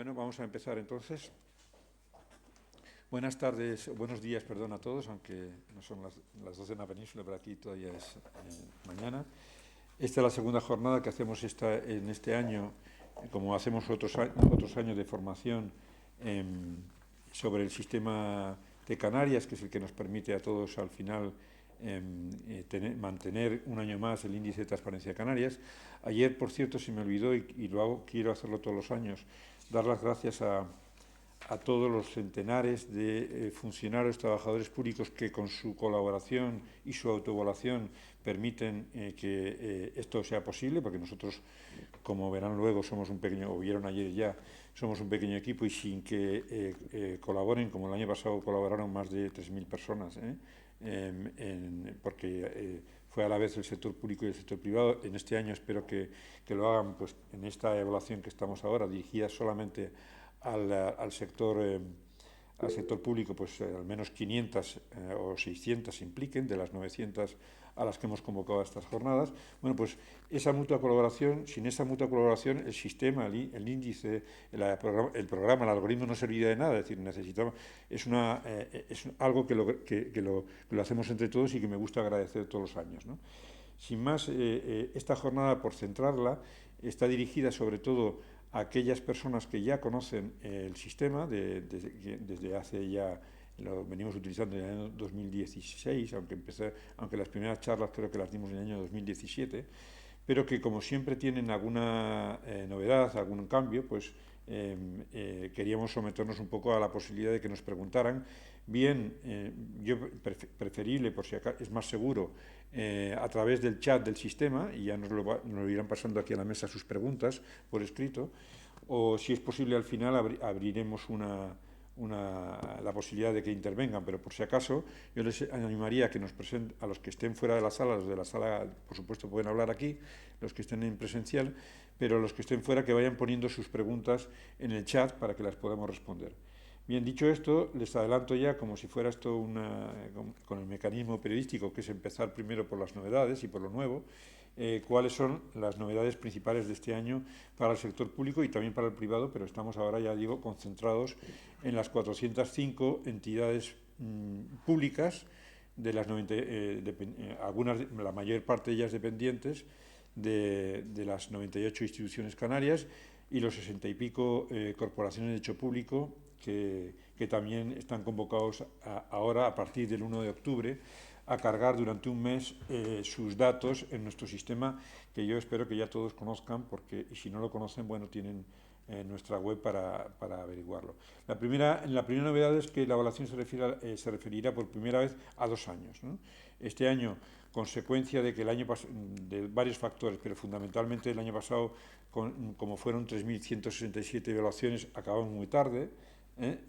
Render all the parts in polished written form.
Bueno, vamos a empezar entonces. Buenas tardes, buenos días, perdón, a todos, aunque no son las 12 en la península, pero aquí todavía es mañana. Esta es la segunda jornada que hacemos en este año, como hacemos otros años de formación sobre el sistema de Canarias, que es el que nos permite a todos al final mantener un año más el índice de transparencia de Canarias. Ayer, por cierto, se me olvidó y lo hago, quiero hacerlo todos los años, dar las gracias a todos los centenares de funcionarios, trabajadores públicos que con su colaboración y su autoevaluación permiten que esto sea posible, porque nosotros, como verán luego, somos un pequeño, o vieron ayer ya, somos un pequeño equipo y sin que colaboren, como el año pasado colaboraron más de 3.000 personas, porque fue a la vez el sector público y el sector privado. En este año espero que lo hagan pues, en esta evaluación que estamos ahora, dirigida solamente al sector público, pues al menos 500 o 600 se impliquen de las 900 a las que hemos convocado a estas jornadas. Bueno, pues esa mutua colaboración, sin esa mutua colaboración, el sistema, el índice, el programa, el algoritmo no serviría de nada. Es decir, necesitamos, es algo que lo hacemos entre todos y que me gusta agradecer todos los años, ¿no? Sin más, esta jornada, por centrarla, está dirigida sobre todo a aquellas personas que ya conocen el sistema desde hace ya, lo venimos utilizando en el año 2016, aunque las primeras charlas creo que las dimos en el año 2017, pero que como siempre tienen alguna novedad, algún cambio, pues queríamos someternos un poco a la posibilidad de que nos preguntaran, bien, yo preferible, por si acaso es más seguro, a través del chat del sistema, y ya nos lo irán pasando aquí a la mesa sus preguntas por escrito, o si es posible al final abriremos la posibilidad de que intervengan, pero por si acaso yo les animaría a que nos presenten, a los que estén fuera de la sala, los de la sala por supuesto pueden hablar aquí, los que estén en presencial, pero los que estén fuera que vayan poniendo sus preguntas en el chat para que las podamos responder. Bien, dicho esto, les adelanto ya, como si fuera esto con el mecanismo periodístico, que es empezar primero por las novedades y por lo nuevo, cuáles son las novedades principales de este año para el sector público y también para el privado, pero estamos ahora, ya digo, concentrados en las 405 entidades públicas, de las 90, algunas, la mayor parte de ellas dependientes de las 98 instituciones canarias y los 60 y pico corporaciones de hecho público que también están convocados ahora, a partir del 1 de octubre, a cargar durante un mes sus datos en nuestro sistema, que yo espero que ya todos conozcan, porque y si no lo conocen, bueno, tienen nuestra web para averiguarlo. La primera novedad es que la evaluación se referirá por primera vez a 2 años, ¿no? Este año, consecuencia de que el año de varios factores, pero fundamentalmente el año pasado, como fueron 3.167 evaluaciones, acabamos muy tarde,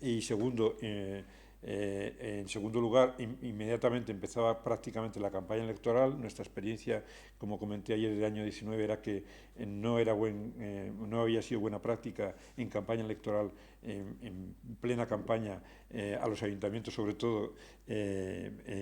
y segundo, en segundo lugar, inmediatamente empezaba prácticamente la campaña electoral. Nuestra experiencia, como comenté ayer, del año 19 era que no había sido buena práctica en campaña electoral, en plena campaña, a los ayuntamientos, sobre todo,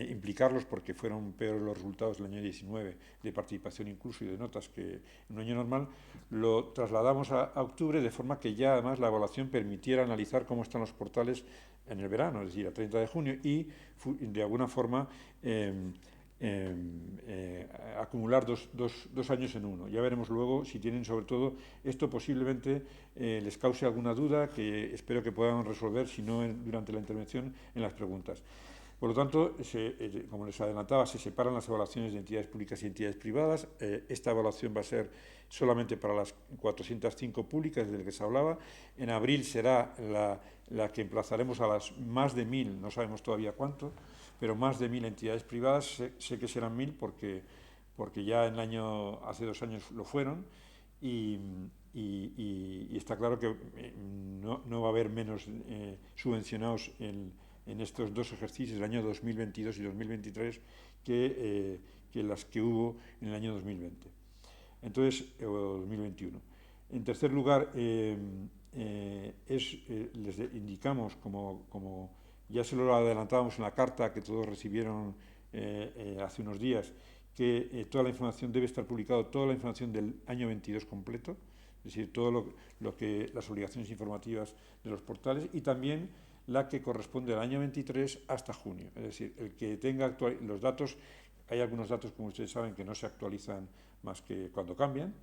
implicarlos, porque fueron peores los resultados del año 19 de participación incluso y de notas que en un año normal. Lo trasladamos a octubre, de forma que ya además la evaluación permitiera analizar cómo están los portales en el verano, es decir, a 30 de junio, y de alguna forma acumular dos años en uno. Ya veremos luego si tienen, sobre todo, esto posiblemente les cause alguna duda que espero que puedan resolver, si no durante la intervención, en las preguntas. Por lo tanto, como les adelantaba, se separan las evaluaciones de entidades públicas y entidades privadas. Esta evaluación va a ser solamente para las 405 públicas de las que se hablaba. En abril será la que emplazaremos a las más de 1.000, no sabemos todavía cuánto, pero más de 1.000 entidades privadas. Sé que serán 1.000 porque ya hace 2 años lo fueron, y está claro que no va a haber menos subvencionados en estos dos ejercicios, el año 2022 y 2023, que las que hubo en el año 2020. Entonces, o 2021. En tercer lugar, les indicamos, como ya se lo adelantábamos en la carta que todos recibieron hace unos días, que toda la información debe estar publicada, toda la información del año 22 completo, es decir, todo lo que las obligaciones informativas de los portales y también la que corresponde al año 23 hasta junio. Es decir, el que tenga los datos, hay algunos datos, como ustedes saben, que no se actualizan más que cuando cambian,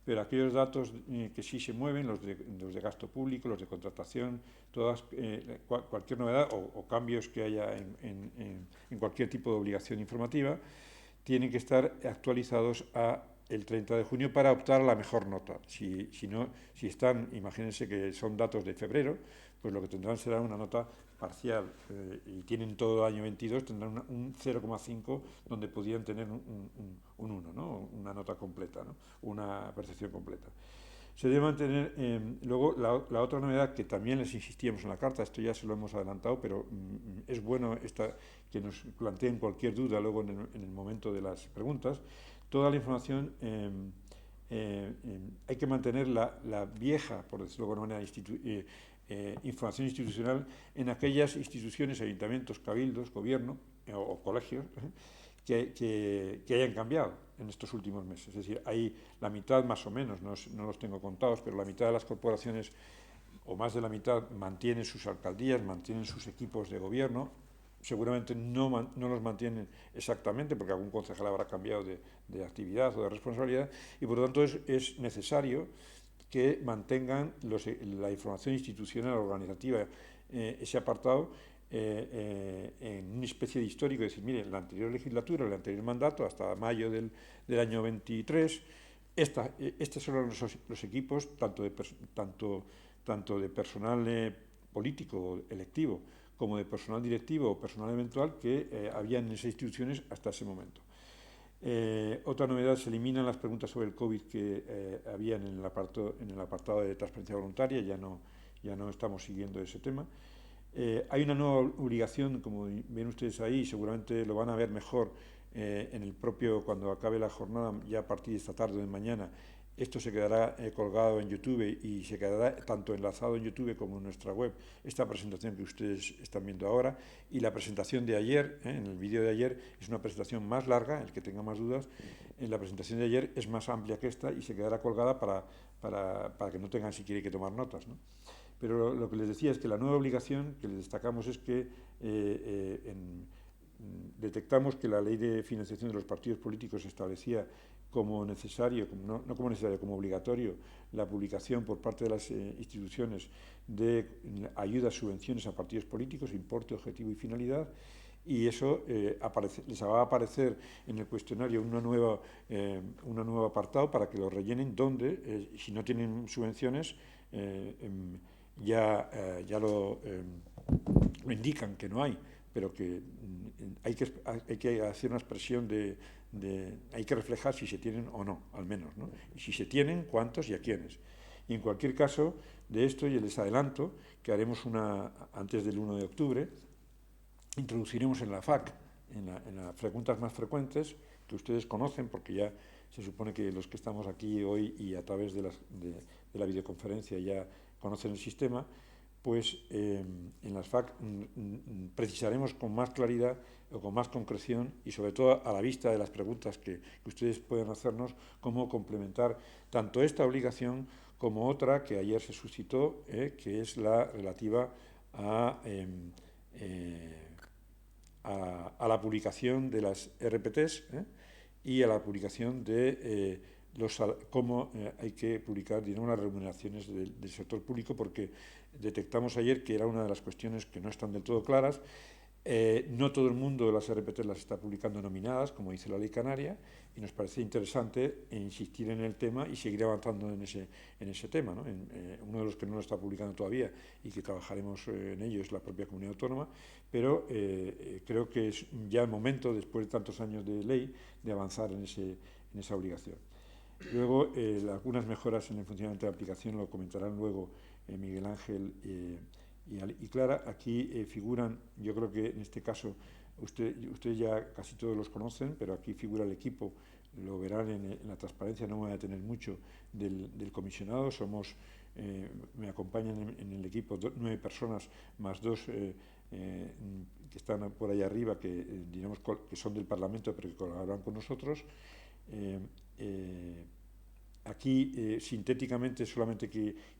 pero aquellos datos que sí se mueven, los de gasto público, los de contratación, cualquier novedad o cambios que haya en cualquier tipo de obligación informativa, tienen que estar actualizados a el 30 de junio para optar a la mejor nota. Si están, imagínense que son datos de febrero, pues lo que tendrán será una nota parcial y tienen todo el año 22, tendrán un 0,5 donde podrían tener un 1, ¿no? Una nota completa, ¿no? Una percepción completa. Se debe mantener, luego la otra novedad que también les insistíamos en la carta, esto ya se lo hemos adelantado, pero es bueno que nos planteen cualquier duda luego en el momento de las preguntas. Toda la información hay que mantener la vieja, por decirlo de alguna manera, información institucional en aquellas instituciones, ayuntamientos, cabildos, gobierno o colegios que hayan cambiado en estos últimos meses. Es decir, hay la mitad más o menos, no los tengo contados, pero la mitad de las corporaciones o más de la mitad mantienen sus alcaldías, mantienen sus equipos de gobierno. Seguramente no los mantienen exactamente porque algún concejal habrá cambiado de actividad o de responsabilidad y por lo tanto es necesario que mantengan la información institucional organizativa, ese apartado, en una especie de histórico, es decir, mire, la anterior legislatura, el anterior mandato, hasta mayo del año 23, estos son los equipos, tanto de personal político electivo como de personal directivo o personal eventual que había en esas instituciones hasta ese momento. Otra novedad, se eliminan las preguntas sobre el COVID que había en el apartado de transparencia voluntaria, ya no estamos siguiendo ese tema. Hay una nueva obligación, como ven ustedes ahí, seguramente lo van a ver mejor cuando acabe la jornada, ya a partir de esta tarde o de mañana. Esto se quedará colgado en YouTube y se quedará tanto enlazado en YouTube como en nuestra web, esta presentación que ustedes están viendo ahora. Y la presentación de ayer, en el vídeo de ayer, es una presentación más larga, el que tenga más dudas, en la presentación de ayer es más amplia que esta y se quedará colgada para que no tengan si quieren que tomar notas, ¿no? Pero lo que les decía es que la nueva obligación que les destacamos es que detectamos que la ley de financiación de los partidos políticos establecía como necesario, no como necesario, como obligatorio, la publicación por parte de las instituciones de ayudas, subvenciones a partidos políticos, importe, objetivo y finalidad, y eso les va a aparecer en el cuestionario un nuevo apartado para que lo rellenen donde, si no tienen subvenciones, ya lo indican que no hay, pero que hay que hacer una expresión hay que reflejar si se tienen o no, al menos, ¿no? Y si se tienen, cuántos y a quiénes. Y en cualquier caso, de esto, y les adelanto que haremos antes del 1 de octubre, introduciremos en la FAQ, en las preguntas más frecuentes, que ustedes conocen, porque ya se supone que los que estamos aquí hoy y a través de la videoconferencia ya conocen el sistema, pues en las FAQ precisaremos con más claridad o con más concreción y sobre todo a la vista de las preguntas que ustedes pueden hacernos, cómo complementar tanto esta obligación como otra que ayer se suscitó, que es la relativa a la publicación de las RPTs y a la publicación de cómo hay que publicar, digamos, las remuneraciones del sector público, porque detectamos ayer que era una de las cuestiones que no están del todo claras. No todo el mundo de las RPT las está publicando nominadas, como dice la ley canaria, y nos parece interesante insistir en el tema y seguir avanzando en ese tema, ¿no? Uno de los que no lo está publicando todavía y que trabajaremos en ello es la propia comunidad autónoma, pero creo que es ya el momento, después de tantos años de ley, de avanzar en esa obligación. Luego, algunas mejoras en el funcionamiento de la aplicación lo comentarán luego Miguel Ángel y Clara. Aquí figuran, yo creo que en este caso ustedes ya casi todos los conocen, pero aquí figura el equipo, lo verán en la transparencia, no me voy a detener mucho del comisionado. Me acompañan en el equipo 9 personas más 2 que están por ahí arriba, que digamos que son del Parlamento pero que colaboran con nosotros. aquí, sintéticamente, solamente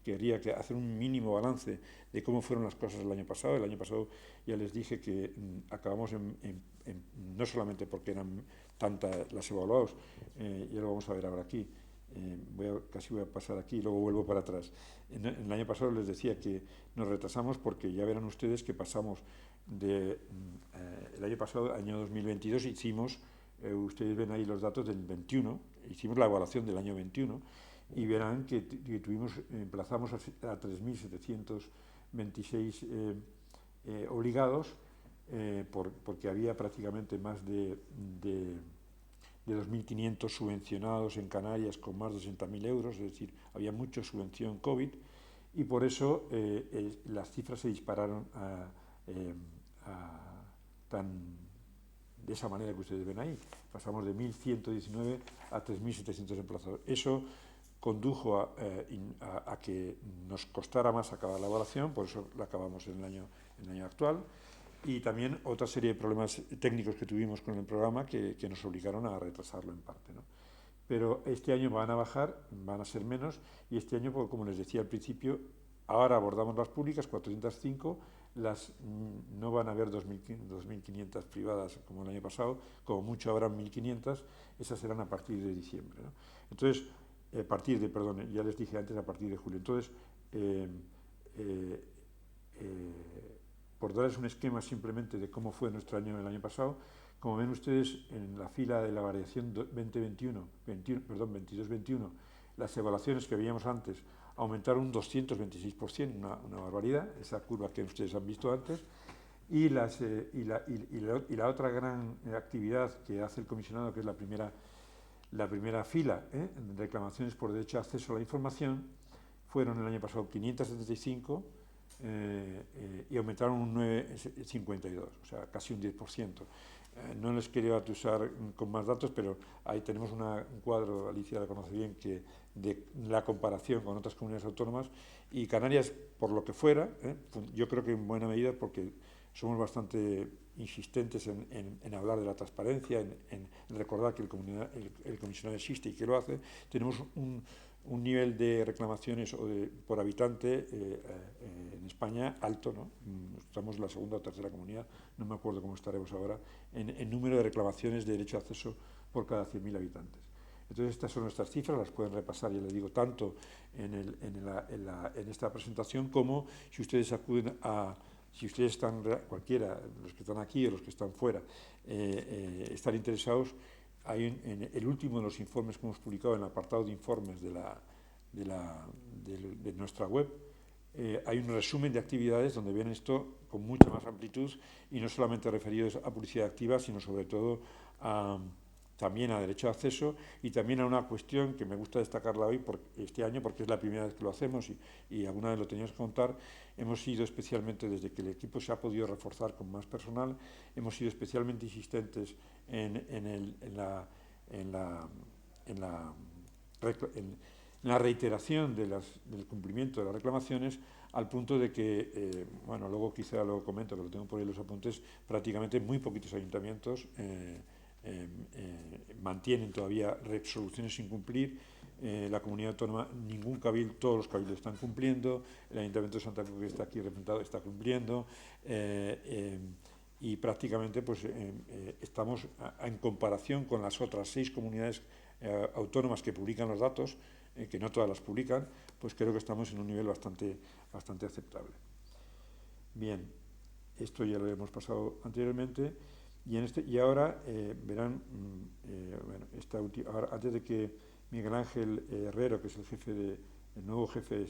quería hacer un mínimo balance de cómo fueron las cosas el año pasado. El año pasado ya les dije que acabamos no solamente porque eran tantas las evaluados, ya lo vamos a ver ahora aquí, casi voy a pasar aquí y luego vuelvo para atrás. El año pasado les decía que nos retrasamos porque ya verán ustedes que pasamos el año pasado, año 2022, hicimos, ustedes ven ahí los datos del 21, hicimos la evaluación del año 21 y verán que emplazamos a 3.726 obligados, porque había prácticamente más de 2.500 subvencionados en Canarias con más de 60.000 euros, es decir, había mucha subvención COVID y por eso las cifras se dispararon de esa manera que ustedes ven ahí. Pasamos de 1.119 a 3.700 emplazados. Eso condujo a que nos costara más acabar la evaluación, por eso la acabamos en el año actual, y también otra serie de problemas técnicos que tuvimos con el programa que nos obligaron a retrasarlo en parte, ¿no? Pero este año van a bajar, van a ser menos, y este año, como les decía al principio, ahora abordamos las públicas, 405, no van a haber 2.500 privadas como el año pasado, como mucho habrán 1.500, esas serán a partir de diciembre, ¿no? Entonces, ya les dije antes, a partir de julio. Entonces, por darles un esquema simplemente de cómo fue nuestro año el año pasado, como ven ustedes en la fila de la variación 22-21, las evaluaciones que veíamos antes aumentaron un 226%, una barbaridad, esa curva que ustedes han visto antes, y la otra gran actividad que hace el comisionado, que es la primera fila, reclamaciones por derecho de acceso a la información, fueron el año pasado 575 y aumentaron un 9,52, o sea, casi un 10%. No les quería atusar con más datos, pero ahí tenemos un cuadro, Alicia la conoce bien, de la comparación con otras comunidades autónomas, y Canarias, por lo que fuera, yo creo que en buena medida, porque somos bastante insistentes en hablar de la transparencia, en recordar que el comisionado existe y que lo hace, tenemos un nivel de reclamaciones por habitante en España alto, ¿no? Estamos en la segunda o tercera comunidad, no me acuerdo cómo estaremos ahora, en número de reclamaciones de derecho a acceso por cada 100.000 habitantes. Entonces, estas son nuestras cifras, las pueden repasar, ya les digo, tanto en esta presentación como si ustedes acuden si ustedes están, cualquiera, los que están aquí o los que están fuera, están interesados, hay en el último de los informes que hemos publicado en el apartado de informes de nuestra web, hay un resumen de actividades donde ven esto con mucha más amplitud y no solamente referidos a publicidad activa, sino sobre todo también a derecho de acceso y también a una cuestión que me gusta destacarla hoy este año porque es la primera vez que lo hacemos y alguna vez lo teníamos que contar. Hemos sido especialmente, desde que el equipo se ha podido reforzar con más personal, hemos sido especialmente insistentes en la reiteración del cumplimiento de las reclamaciones, al punto de que, bueno, luego quizá lo comento, que lo tengo por ahí los apuntes, prácticamente muy poquitos ayuntamientos mantienen todavía resoluciones sin cumplir. La comunidad autónoma, ningún cabildo, todos los cabildos están cumpliendo, el Ayuntamiento de Santa Cruz, que está aquí representado, está cumpliendo, y prácticamente pues, estamos en comparación con las otras 6 comunidades autónomas que publican los datos, que no todas las publican, pues creo que estamos en un nivel bastante aceptable. Bien, esto ya lo hemos pasado anteriormente. Y ahora verán, ahora, antes de que Miguel Ángel Herrero, que es el nuevo jefe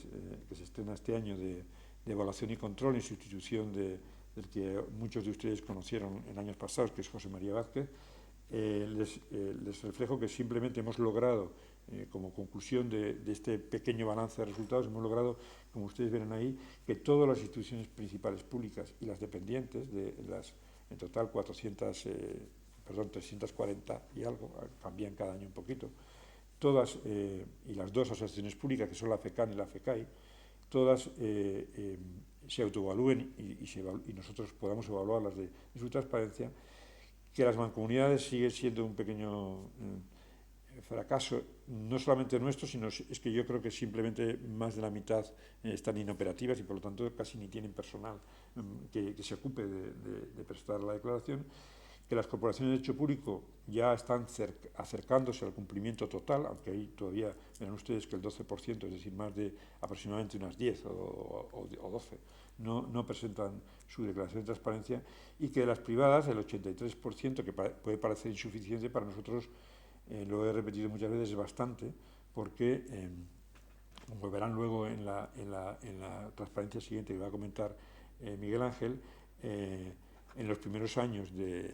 que se estrena este año de evaluación y control en sustitución del que muchos de ustedes conocieron en años pasados, que es José María Vázquez, les reflejo que simplemente hemos logrado, como conclusión de este pequeño balance de resultados, hemos logrado, como ustedes ven ahí, que todas las instituciones principales públicas y las dependientes, en total 340 y algo, cambian cada año un poquito, todas, y las 2 asociaciones públicas, que son la FECAN y la FECAI, todas se autoevalúen y nosotros podamos evaluarlas de su transparencia, que las mancomunidades siguen siendo un pequeño fracaso no solamente nuestro, sino es que yo creo que simplemente más de la mitad están inoperativas y por lo tanto casi ni tienen personal que se ocupe de prestar la declaración, que las corporaciones de derecho público ya están acercándose al cumplimiento total, aunque ahí todavía verán ustedes que el 12%, es decir, más de aproximadamente unas 10 o 12, no presentan su declaración de transparencia, y que las privadas, el 83%, que puede parecer insuficiente para nosotros, lo he repetido muchas veces, es bastante, porque, como verán luego en la transparencia siguiente que va a comentar Miguel Ángel, en los primeros años de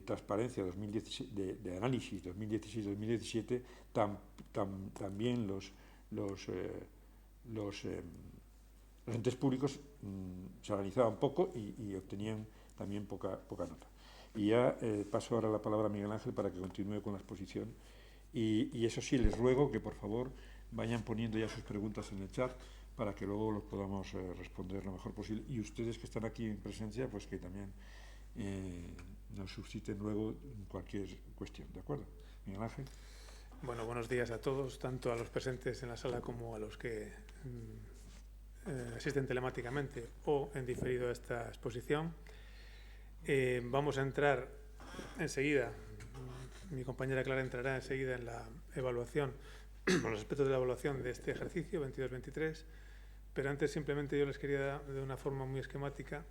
transparencia 2016, de análisis 2016-2017, también los entes públicos se analizaban poco y obtenían también poca nota. Y ya paso ahora la palabra a Miguel Ángel para que continúe con la exposición. Y eso sí, les ruego que por favor vayan poniendo ya sus preguntas en el chat para que luego los podamos responder lo mejor posible. Y ustedes que están aquí en presencia, pues que también nos susciten luego cualquier cuestión. ¿De acuerdo? Miguel Ángel. Bueno, buenos días a todos, tanto a los presentes en la sala como a los que asisten telemáticamente o en diferido a esta exposición. Vamos a entrar enseguida, mi compañera Clara entrará enseguida en la evaluación, en los aspectos de la evaluación de este ejercicio 22-23, pero antes simplemente yo les quería, de una forma muy esquemática,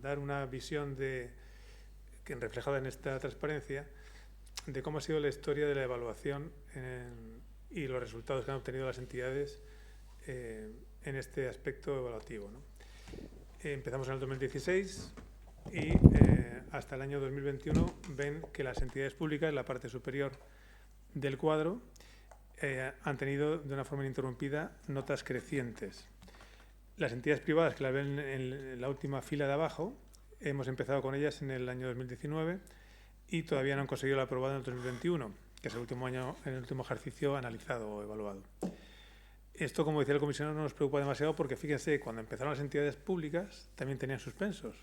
dar una visión reflejada en esta transparencia de cómo ha sido la historia de la evaluación y los resultados que han obtenido las entidades en este aspecto evaluativo, ¿no? Empezamos en el 2016 y hasta el año 2021 ven que las entidades públicas, en la parte superior del cuadro, han tenido de una forma ininterrumpida notas crecientes. Las entidades privadas, que las ven en la última fila de abajo, hemos empezado con ellas en el año 2019 y todavía no han conseguido la aprobada en el 2021, que es el último año, el último ejercicio analizado o evaluado. Esto, como decía el comisionado, no nos preocupa demasiado porque, fíjense, cuando empezaron las entidades públicas también tenían suspensos.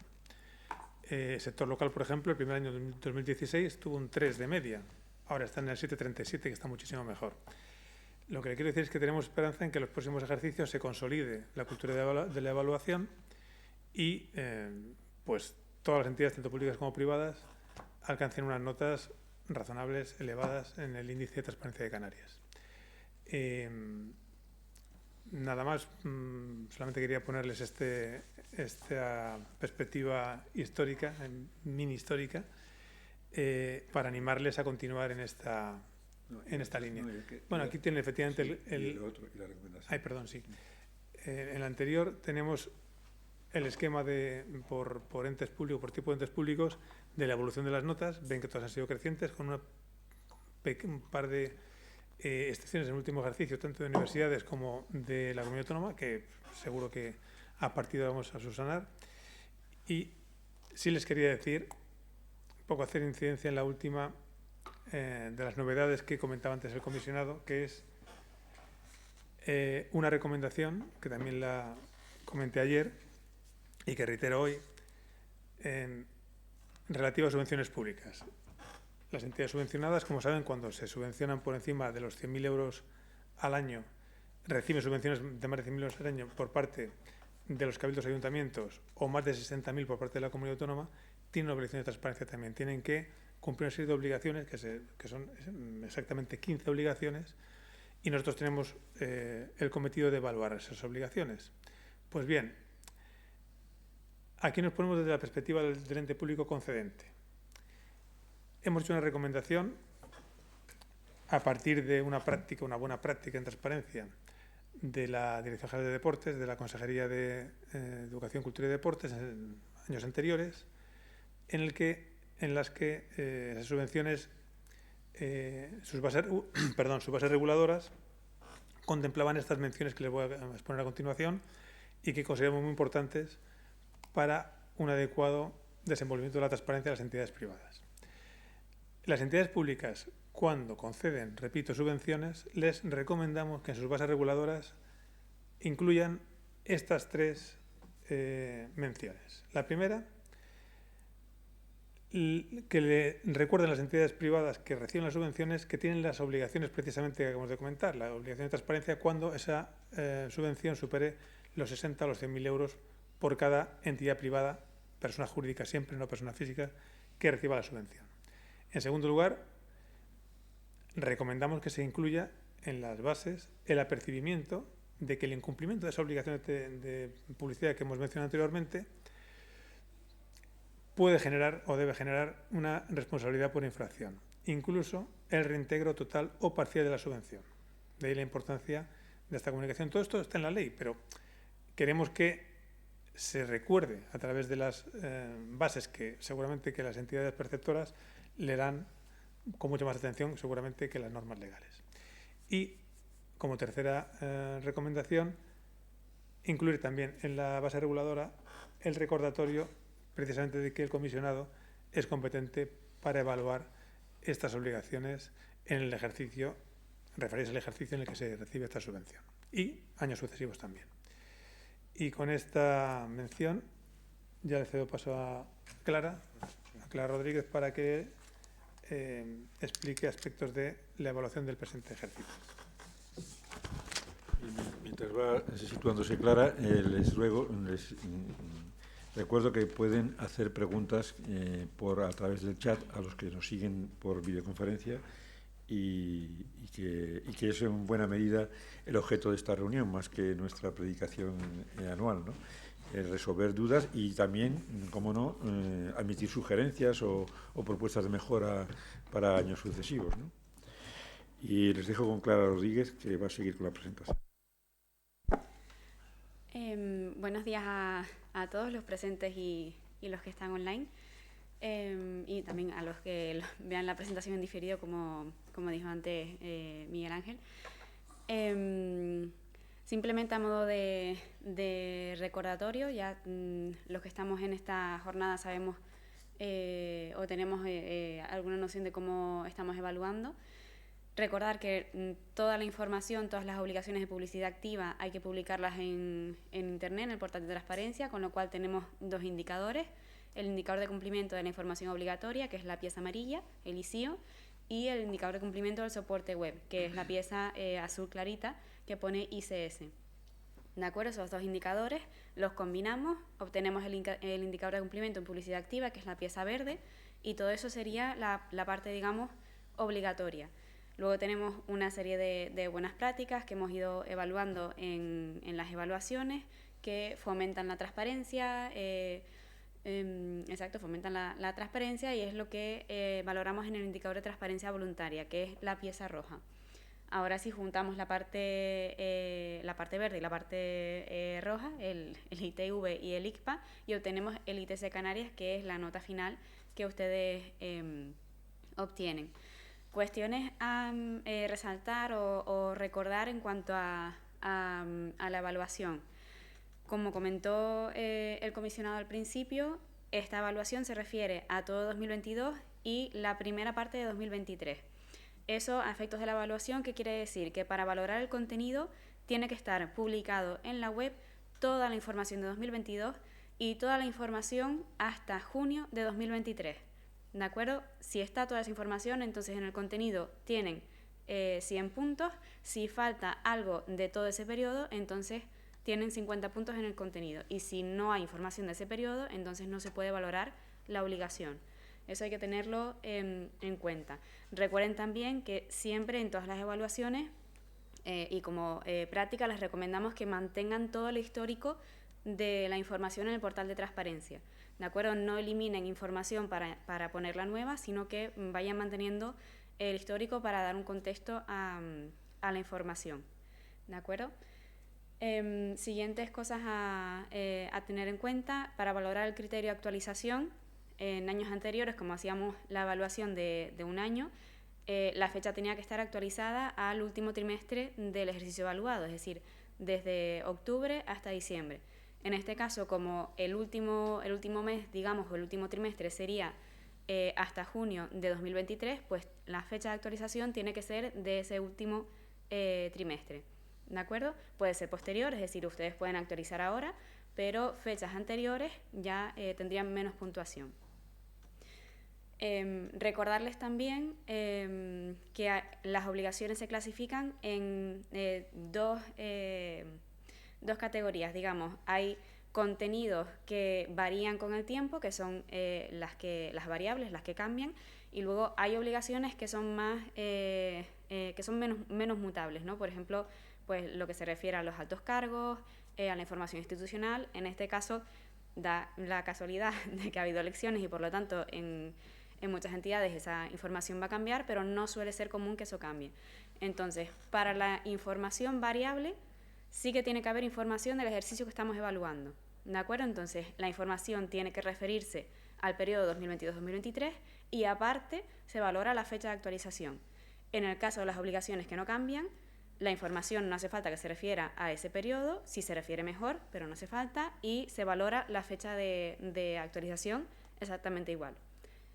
El sector local, por ejemplo, el primer año de 2016 tuvo un 3 de media. Ahora está en el 7,37, que está muchísimo mejor. Lo que le quiero decir es que tenemos esperanza en que en los próximos ejercicios se consolide la cultura de la evaluación y pues todas las entidades, tanto públicas como privadas, alcancen unas notas razonables, elevadas en el índice de transparencia de Canarias. Nada más, solamente quería ponerles esta perspectiva histórica, mini histórica, para animarles a continuar en esta línea. Bueno, aquí tienen efectivamente y la recomendación. Ay, perdón, sí. En el anterior tenemos el esquema por entes públicos, por tipo de entes públicos, de la evolución de las notas. Ven que todas han sido crecientes, con un par de excepciones en el último ejercicio, tanto de universidades como de la comunidad autónoma, que seguro que a partir de vamos a subsanar. Y sí les quería decir, un poco hacer incidencia en la última de las novedades que comentaba antes el comisionado, que es una recomendación, que también la comenté ayer y que reitero hoy, relativa a subvenciones públicas. Las entidades subvencionadas, como saben, cuando se subvencionan por encima de los 100.000 euros al año, reciben subvenciones de más de 100.000 euros al año por parte de los cabildos ayuntamientos o más de 60.000 por parte de la comunidad autónoma, tienen una obligación de transparencia también. Tienen que cumplir una serie de obligaciones, que son exactamente 15 obligaciones, y nosotros tenemos el cometido de evaluar esas obligaciones. Pues bien, aquí nos ponemos desde la perspectiva del ente público concedente. Hemos hecho una recomendación a partir de una buena práctica en transparencia de la Dirección General de Deportes, de la Consejería de Educación, Cultura y Deportes en años anteriores, en las que esas subvenciones, sus bases reguladoras, contemplaban estas menciones que les voy a exponer a continuación y que consideramos muy importantes para un adecuado desenvolvimiento de la transparencia de las entidades privadas. Las entidades públicas, cuando conceden, repito, subvenciones, les recomendamos que en sus bases reguladoras incluyan estas tres menciones. La primera, que le recuerden a las entidades privadas que reciben las subvenciones que tienen las obligaciones precisamente que acabamos de comentar, la obligación de transparencia cuando esa subvención supere los 60 o los 100.000 euros por cada entidad privada, persona jurídica siempre, no persona física, que reciba la subvención. En segundo lugar, recomendamos que se incluya en las bases el apercibimiento de que el incumplimiento de esa obligación de publicidad que hemos mencionado anteriormente puede generar o debe generar una responsabilidad por infracción, incluso el reintegro total o parcial de la subvención. De ahí la importancia de esta comunicación. Todo esto está en la ley, pero queremos que se recuerde a través de las bases que seguramente que las entidades perceptoras le dan con mucha más atención seguramente que las normas legales. Y como tercera recomendación, incluir también en la base reguladora el recordatorio precisamente de que el comisionado es competente para evaluar estas obligaciones en el ejercicio, referidas al ejercicio en el que se recibe esta subvención y años sucesivos también. Y con esta mención ya le cedo paso a Clara Rodríguez para que explique aspectos de la evaluación del presente ejercicio. Mientras va situándose Clara, les recuerdo que pueden hacer preguntas a través del chat a los que nos siguen por videoconferencia y que es en buena medida el objeto de esta reunión, más que nuestra predicación anual, ¿no? Resolver dudas y también, como no, admitir sugerencias o propuestas de mejora para años sucesivos, ¿no? Y les dejo con Clara Rodríguez, que va a seguir con la presentación. Buenos días a todos los presentes y los que están online, y también a los que vean la presentación en diferido, como dijo antes Miguel Ángel. Simplemente a modo de recordatorio, ya los que estamos en esta jornada sabemos o tenemos alguna noción de cómo estamos evaluando. Recordar que toda la información, todas las obligaciones de publicidad activa hay que publicarlas en Internet, en el portal de transparencia, con lo cual tenemos dos indicadores: el indicador de cumplimiento de la información obligatoria, que es la pieza amarilla, el ICIO, y el indicador de cumplimiento del soporte web, que es la pieza azul clarita, que pone ICS. ¿De acuerdo? Esos dos indicadores los combinamos, obtenemos el indicador de cumplimiento en publicidad activa, que es la pieza verde, y todo eso sería la parte, digamos, obligatoria. Luego tenemos una serie de buenas prácticas que hemos ido evaluando en las evaluaciones, que fomentan la transparencia, fomentan la transparencia, y es lo que valoramos en el indicador de transparencia voluntaria, que es la pieza roja. Ahora sí juntamos la parte verde y la parte roja, el ITV y el ICPA, y obtenemos el ITC Canarias, que es la nota final que ustedes obtienen. Cuestiones a resaltar o recordar en cuanto a la evaluación. Como comentó el comisionado al principio, esta evaluación se refiere a todo 2022 y la primera parte de 2023. Eso, a efectos de la evaluación, ¿qué quiere decir? Que para valorar el contenido tiene que estar publicado en la web toda la información de 2022 y toda la información hasta junio de 2023. ¿De acuerdo? Si está toda esa información, entonces en el contenido tienen 100 puntos. Si falta algo de todo ese periodo, entonces tienen 50 puntos en el contenido. Y si no hay información de ese periodo, entonces no se puede valorar la obligación. Eso hay que tenerlo en cuenta. Recuerden también que siempre en todas las evaluaciones y como práctica les recomendamos que mantengan todo el histórico de la información en el portal de transparencia. ¿De acuerdo? No eliminen información para ponerla nueva, sino que vayan manteniendo el histórico para dar un contexto a la información. ¿De acuerdo? Siguientes cosas a tener en cuenta para valorar el criterio de actualización. En años anteriores, como hacíamos la evaluación de un año, la fecha tenía que estar actualizada al último trimestre del ejercicio evaluado, es decir, desde octubre hasta diciembre. En este caso, como el último mes, digamos, o el último trimestre sería hasta junio de 2023, pues la fecha de actualización tiene que ser de ese último trimestre. ¿De acuerdo? Puede ser posterior, es decir, ustedes pueden actualizar ahora, pero fechas anteriores ya tendrían menos puntuación. Recordarles también que las obligaciones se clasifican en dos categorías, digamos. Hay contenidos que varían con el tiempo, que son las variables, las que cambian, y luego hay obligaciones que son menos mutables, ¿no? Por ejemplo, pues lo que se refiere a los altos cargos, a la información institucional. En este caso da la casualidad de que ha habido elecciones y por lo tanto en muchas entidades esa información va a cambiar, pero no suele ser común que eso cambie. Entonces, para la información variable sí que tiene que haber información del ejercicio que estamos evaluando, ¿de acuerdo? Entonces, la información tiene que referirse al periodo 2022-2023 y aparte se valora la fecha de actualización. En el caso de las obligaciones que no cambian, la información no hace falta que se refiera a ese periodo, si se refiere mejor, pero no hace falta, y se valora la fecha de actualización exactamente igual.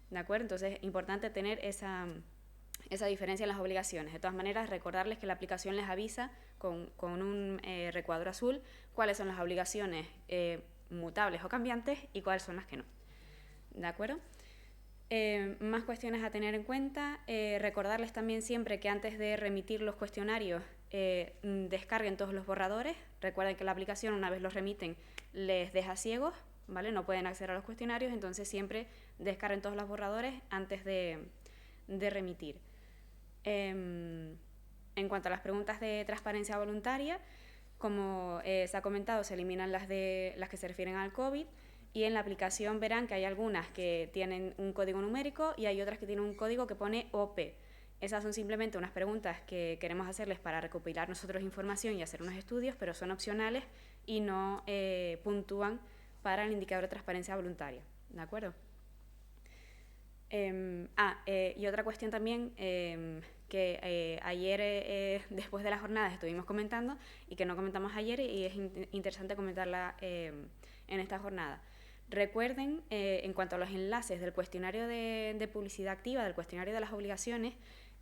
¿De acuerdo? Entonces es importante tener esa diferencia en las obligaciones. De todas maneras, recordarles que la aplicación les avisa con un recuadro azul cuáles son las obligaciones mutables o cambiantes y cuáles son las que no. ¿De acuerdo? Más cuestiones a tener en cuenta. Recordarles también siempre que antes de remitir los cuestionarios descarguen todos los borradores. Recuerden que la aplicación, una vez los remiten, les deja ciegos, ¿vale? No pueden acceder a los cuestionarios, entonces siempre descarguen todos los borradores antes de remitir. En cuanto a las preguntas de transparencia voluntaria, como se ha comentado, se eliminan las que se refieren al COVID, y en la aplicación verán que hay algunas que tienen un código numérico y hay otras que tienen un código que pone OP. Esas son simplemente unas preguntas que queremos hacerles para recopilar nosotros información y hacer unos estudios, pero son opcionales y no puntúan para el indicador de transparencia voluntaria, ¿de acuerdo? Y otra cuestión también que ayer, después de las jornadas, estuvimos comentando y que no comentamos ayer y es interesante comentarla en esta jornada. Recuerden, en cuanto a los enlaces del cuestionario de publicidad activa, del cuestionario de las obligaciones,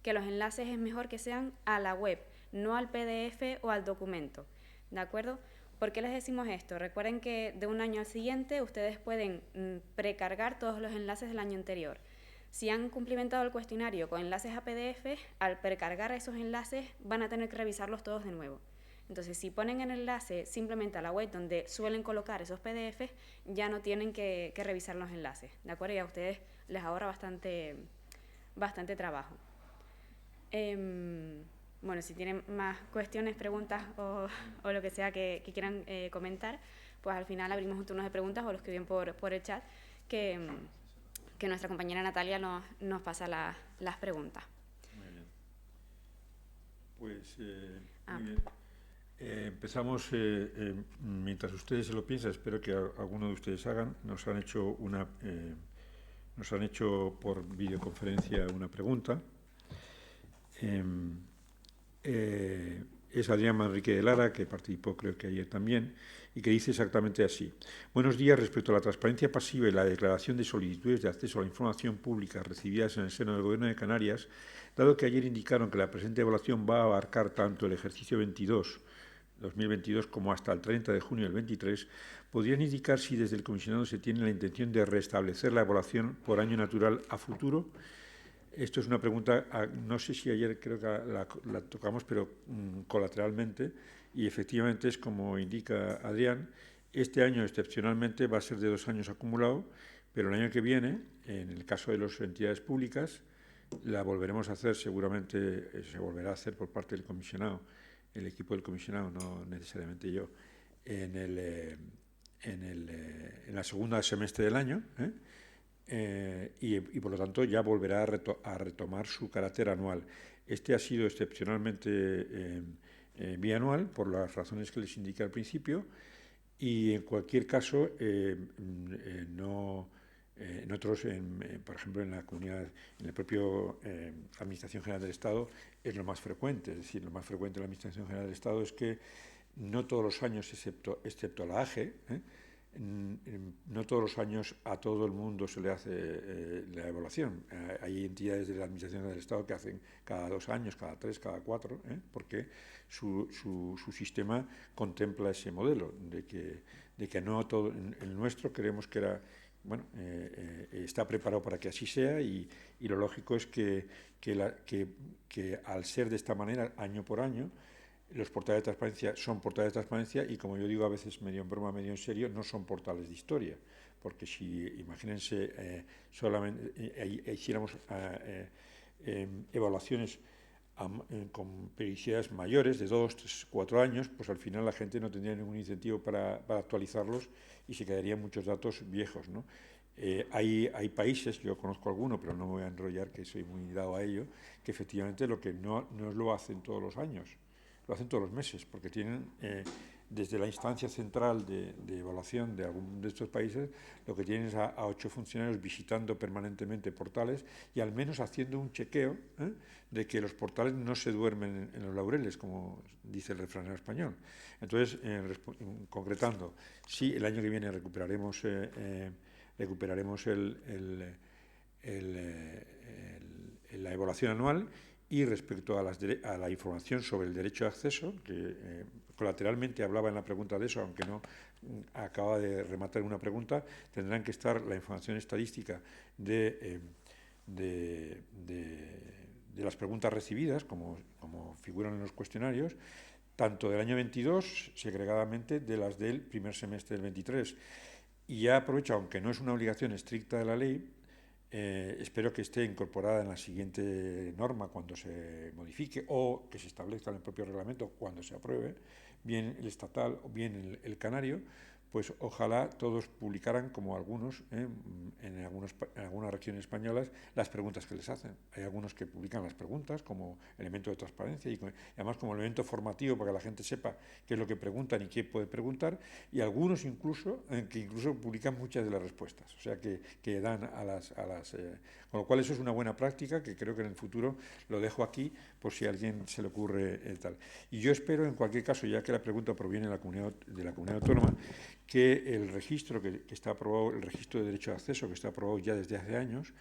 que los enlaces es mejor que sean a la web, no al PDF o al documento, ¿de acuerdo? ¿Por qué les decimos esto? Recuerden que de un año al siguiente ustedes pueden precargar todos los enlaces del año anterior. Si han cumplimentado el cuestionario con enlaces a PDF, al precargar esos enlaces van a tener que revisarlos todos de nuevo. Entonces, si ponen el enlace simplemente a la web donde suelen colocar esos PDFs, ya no tienen que revisar los enlaces, ¿de acuerdo? Y a ustedes les ahorra bastante trabajo. Bueno, si tienen más cuestiones, preguntas o lo que sea que quieran comentar, pues al final abrimos un turno de preguntas o lo escriben por el chat, que nuestra compañera Natalia nos pasa las preguntas. Muy bien. Pues, muy bien. Empezamos, mientras ustedes se lo piensan, espero que alguno de ustedes hagan, nos han hecho por videoconferencia una pregunta. Es Adrián Manrique de Lara, que participó creo que ayer también, y que dice exactamente así. Buenos días. Respecto a la transparencia pasiva y la declaración de solicitudes de acceso a la información pública recibidas en el seno del Gobierno de Canarias, dado que ayer indicaron que la presente evaluación va a abarcar tanto el ejercicio 2022 como hasta el 30 de junio del 23, ¿podrían indicar si desde el comisionado se tiene la intención de restablecer la evaluación por año natural a futuro? Esto es una pregunta, no sé si ayer creo que la tocamos, pero colateralmente, y efectivamente es como indica Adrián, este año excepcionalmente va a ser de 2 años acumulado, pero el año que viene, en el caso de las entidades públicas, la volveremos a hacer, seguramente se volverá a hacer por parte del comisionado, el equipo del comisionado, no necesariamente yo, en la segunda semestre del año, y por lo tanto ya volverá a retomar su carácter anual. Este ha sido excepcionalmente bianual, por las razones que les indiqué al principio, y en cualquier caso, nosotros, por ejemplo, en la comunidad, en el propio Administración General del Estado, es lo más frecuente. Es decir, lo más frecuente en la Administración General del Estado es que no todos los años, excepto la AGE, no todos los años a todo el mundo se le hace la evaluación. Hay entidades de la Administración del Estado que hacen cada 2 años, cada 3, cada 4, porque su sistema contempla ese modelo de que no todo. El nuestro creemos que era bueno, está preparado para que así sea y lo lógico es que al ser de esta manera, año por año, los portales de transparencia son portales de transparencia y, como yo digo a veces medio en broma, medio en serio, no son portales de historia, porque si, imagínense, solamente hiciéramos evaluaciones con periodicidades mayores de 2, 3, 4 años, pues al final la gente no tendría ningún incentivo para actualizarlos y se quedarían muchos datos viejos, ¿no? Hay países, yo conozco alguno, pero no me voy a enrollar, que soy muy dado a ello, que efectivamente lo que no lo hacen todos los años, lo hacen todos los meses, porque tienen, desde la instancia central de evaluación de algún de estos países, lo que tienen es a 8 funcionarios visitando permanentemente portales y al menos haciendo un chequeo de que los portales no se duermen en los laureles, como dice el refranero español. Entonces, concretando, sí, el año que viene recuperaremos la evaluación anual. Y respecto a la información sobre el derecho de acceso, que colateralmente hablaba en la pregunta de eso, aunque no acaba de rematar una pregunta, tendrán que estar la información estadística de las preguntas recibidas, como figuran en los cuestionarios, tanto del año 22, segregadamente, de las del primer semestre del 23. Y ya aprovecho, aunque no es una obligación estricta de la ley, espero que esté incorporada en la siguiente norma cuando se modifique o que se establezca en el propio reglamento cuando se apruebe, bien el estatal o bien el canario, pues ojalá todos publicaran, como algunos, en algunas regiones españolas, las preguntas que les hacen. Hay algunos que publican las preguntas como elemento de transparencia y además como elemento formativo para que la gente sepa qué es lo que preguntan y qué puede preguntar, y algunos incluso que incluso publican muchas de las respuestas, o sea que dan a las con lo cual eso es una buena práctica que creo que en el futuro lo dejo aquí por si a alguien se le ocurre tal. Y yo espero, en cualquier caso, ya que la pregunta proviene de la comunidad autónoma, que el registro que está aprobado, el registro de derecho de acceso que está aprobado ya desde hace años,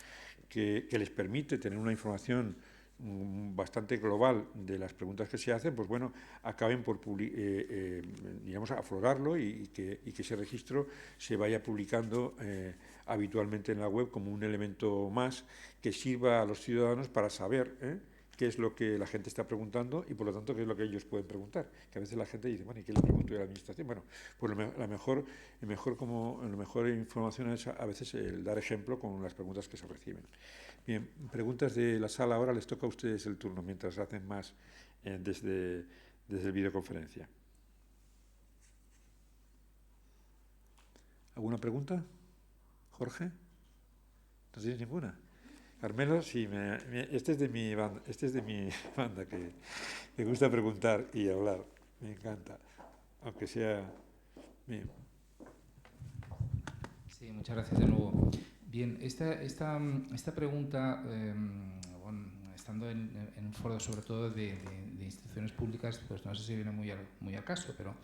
que les permite tener una información bastante global de las preguntas que se hacen, pues bueno, acaben por digamos, aflorarlo y que ese registro se vaya publicando habitualmente en la web como un elemento más que sirva a los ciudadanos para saber qué es lo que la gente está preguntando y, por lo tanto, qué es lo que ellos pueden preguntar. Que a veces la gente dice, bueno, ¿y qué le pregunto yo a la administración? Bueno, pues la mejor información es a veces el dar ejemplo con las preguntas que se reciben. Bien, preguntas de la sala. Ahora les toca a ustedes el turno, mientras hacen más desde videoconferencia. ¿Alguna pregunta? ¿Jorge? ¿No tienes ninguna? Carmelo, sí, este es de mi banda, que me gusta preguntar y hablar, me encanta, aunque sea bien. Sí, muchas gracias de nuevo. Bien, esta pregunta, bueno, estando en un foro sobre todo de instituciones públicas, pues no sé si viene muy al caso, pero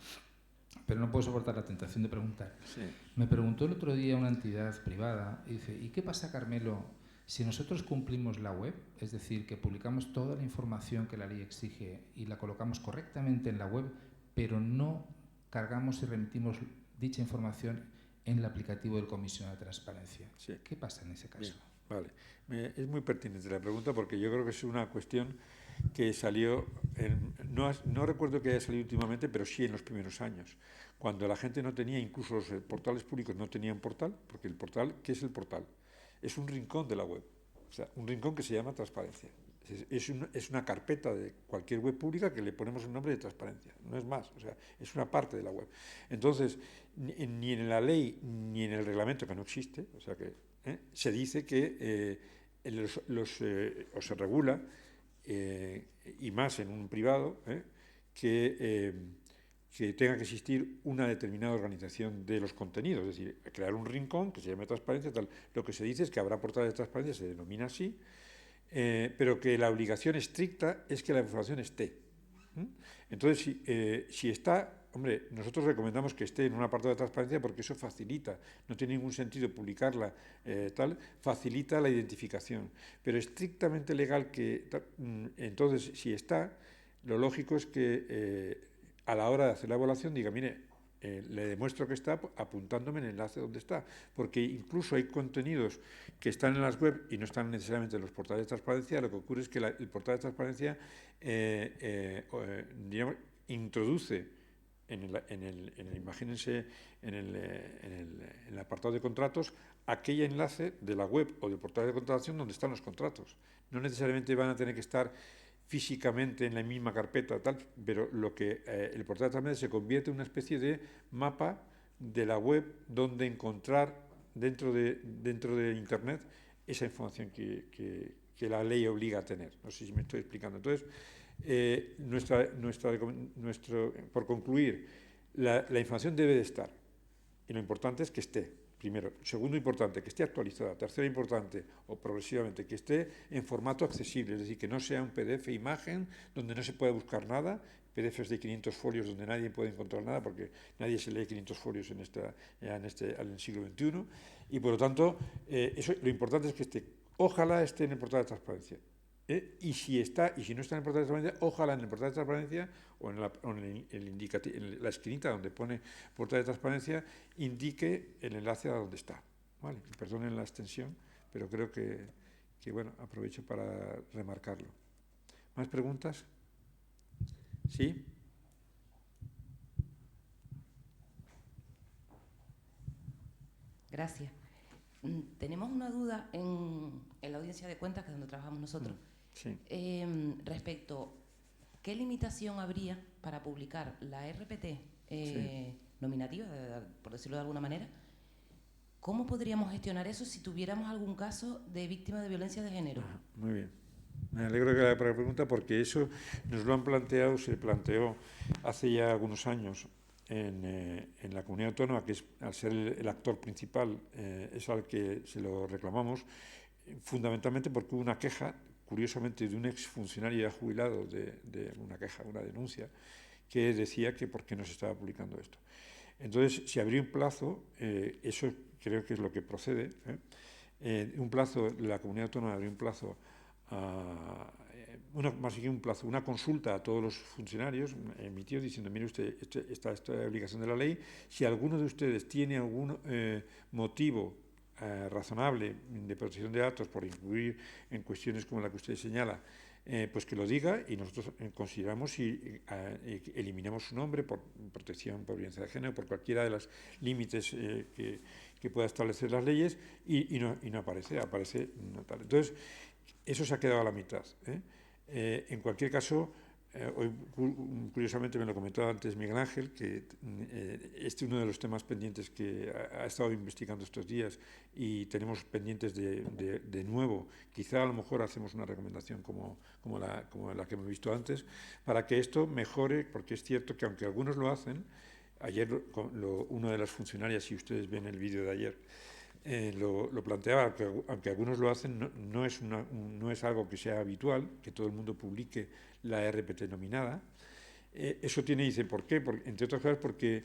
no puedo soportar la tentación de preguntar. Sí. Me preguntó el otro día una entidad privada y dice, ¿y qué pasa, Carmelo, si nosotros cumplimos la web, es decir, que publicamos toda la información que la ley exige y la colocamos correctamente en la web, pero no cargamos y remitimos dicha información en el aplicativo del Comisionado de Transparencia? Sí. ¿Qué pasa en ese caso? Bien, vale. Es muy pertinente la pregunta porque yo creo que es una cuestión que salió, no recuerdo que haya salido últimamente, pero sí en los primeros años, cuando la gente no tenía, incluso los portales públicos no tenían portal, porque el portal, ¿qué es el portal? Es un rincón de la web, o sea, un rincón que se llama transparencia. Es una carpeta de cualquier web pública que le ponemos el nombre de transparencia, no es más, o sea, es una parte de la web. Entonces, ni en la ley ni en el reglamento, que no existe, o sea que se dice que o se regula, y más en un privado, que tenga que existir una determinada organización de los contenidos, es decir, crear un rincón que se llame transparencia, tal. Lo que se dice es que habrá portales de transparencia, se denomina así, pero que la obligación estricta es que la información esté. Entonces, si está, hombre, nosotros recomendamos que esté en un apartado de transparencia porque eso facilita, no tiene ningún sentido publicarla, facilita la identificación, pero estrictamente legal que, entonces, si está, lo lógico es que a la hora de hacer la evaluación diga, mire, le demuestro que está apuntándome en el enlace donde está, porque incluso hay contenidos que están en las web y no están necesariamente en los portales de transparencia. Lo que ocurre es que el portal de transparencia digamos, introduce imagínense, en el apartado de contratos, aquel enlace de la web o del portal de contratación donde están los contratos. No necesariamente van a tener que estar físicamente en la misma carpeta, tal, pero lo que el portal también se convierte en una especie de mapa de la web donde encontrar dentro de Internet esa información que la ley obliga a tener. No sé si me estoy explicando. Entonces, por concluir, la información debe de estar, y lo importante es que esté. Primero. Segundo importante, que esté actualizada. Tercero importante, o progresivamente, que esté en formato accesible, es decir, que no sea un PDF imagen donde no se pueda buscar nada, PDFs de 500 folios donde nadie puede encontrar nada, porque nadie se lee 500 folios en el siglo XXI, y por lo tanto, lo importante es que esté. Ojalá esté en el portal de transparencia. Y si no está en el portal de transparencia, ojalá en el portal de transparencia o en la esquinita donde pone portal de transparencia indique el enlace a donde está. ¿Vale? Perdonen la extensión, pero creo que bueno, aprovecho para remarcarlo. ¿Más preguntas? ¿Sí? Gracias. Tenemos una duda en la audiencia de cuentas, que es donde trabajamos nosotros, sí. Respecto, ¿qué limitación habría para publicar la RPT nominativa, por decirlo de alguna manera? ¿Cómo podríamos gestionar eso si tuviéramos algún caso de víctima de violencia de género? Muy bien. Me alegro que la pregunta, porque eso nos lo han planteado, se planteó hace ya algunos años en la comunidad autónoma, que es, al ser el actor principal, es al que se lo reclamamos, fundamentalmente porque hubo una queja, curiosamente, de un exfuncionario ya jubilado, una denuncia, que decía que por qué no se estaba publicando esto. Entonces, se abrió un plazo, eso creo que es lo que procede, un plazo, la comunidad autónoma abrió un plazo una consulta a todos los funcionarios, emitió diciendo, mire usted, esta obligación de la ley, si alguno de ustedes tiene algún motivo razonable de protección de datos por incluir en cuestiones como la que usted señala, pues que lo diga, y nosotros consideramos y eliminamos su nombre por protección por violencia de género, por cualquiera de los límites que pueda establecer las leyes, y no aparece no tal. Entonces, eso se ha quedado a la mitad. En cualquier caso, hoy curiosamente me lo comentaba antes Miguel Ángel, que este es uno de los temas pendientes que ha estado investigando estos días, y tenemos pendientes de nuevo. Quizá a lo mejor hacemos una recomendación como la que hemos visto antes, para que esto mejore, porque es cierto que aunque algunos lo hacen, ayer una de las funcionarias, si ustedes ven el vídeo de ayer, lo planteaba, aunque algunos lo hacen, no es algo que sea habitual, que todo el mundo publique la RPT nominada. Eso dice, ¿por qué? Entre otras cosas porque,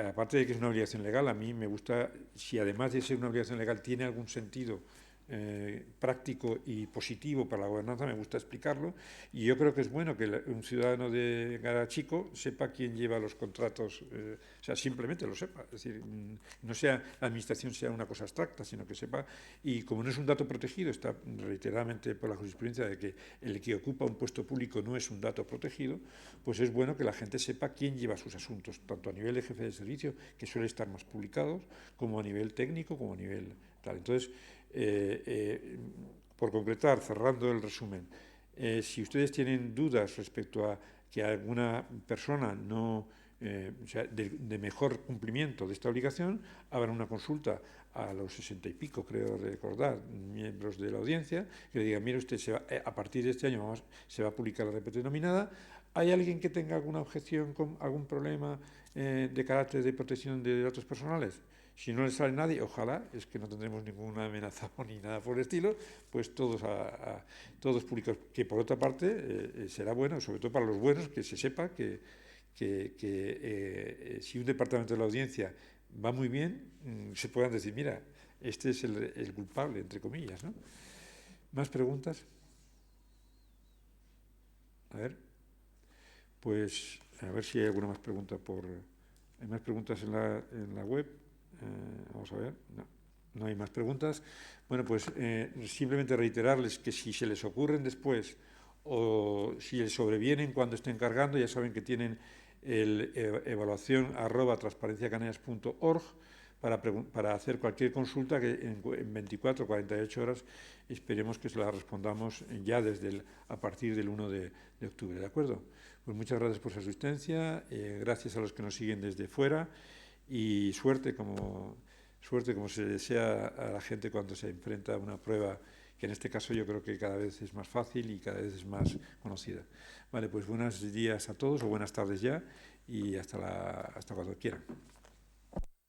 aparte de que es una obligación legal, a mí me gusta, si además de ser una obligación legal tiene algún sentido práctico y positivo para la gobernanza, me gusta explicarlo, y yo creo que es bueno que un ciudadano de Garachico sepa quién lleva los contratos, o sea, simplemente lo sepa, es decir, no sea la administración sea una cosa abstracta, sino que sepa, y como no es un dato protegido, está reiteradamente por la jurisprudencia de que el que ocupa un puesto público no es un dato protegido, pues es bueno que la gente sepa quién lleva sus asuntos, tanto a nivel de jefe de servicio, que suele estar más publicados, como a nivel técnico, como a nivel tal. Entonces, por concretar, cerrando el resumen, si ustedes tienen dudas respecto a que alguna persona no, o sea, de mejor cumplimiento de esta obligación, habrá una consulta a los 60 y pico, creo recordar, miembros de la audiencia, que le digan, mire usted, a partir de este año se va a publicar la RPT nominada. ¿Hay alguien que tenga alguna objeción, con algún problema de carácter de protección de datos personales? Si no le sale nadie, ojalá, es que no tendremos ninguna amenaza ni nada por el estilo, pues todos públicos. Que por otra parte será bueno, sobre todo para los buenos, que se sepa que si un departamento de la audiencia va muy bien, se puedan decir, mira, este es el culpable, entre comillas, ¿no? ¿Más preguntas? A ver, pues a ver si hay alguna más pregunta por ¿Hay más preguntas en la web? Vamos a ver. No hay más preguntas. Bueno, pues simplemente reiterarles que si se les ocurren después o si les sobrevienen cuando estén cargando, ya saben que tienen el evaluación@transparenciacanarias.org para hacer cualquier consulta que en 24 o 48 horas esperemos que se la respondamos ya a partir del 1 de octubre. ¿De acuerdo? Pues muchas gracias por su asistencia, gracias a los que nos siguen desde fuera y suerte como se desea a la gente cuando se enfrenta a una prueba que en este caso yo creo que cada vez es más fácil y cada vez es más conocida. Vale, pues buenos días a todos o buenas tardes ya y hasta cuando quieran.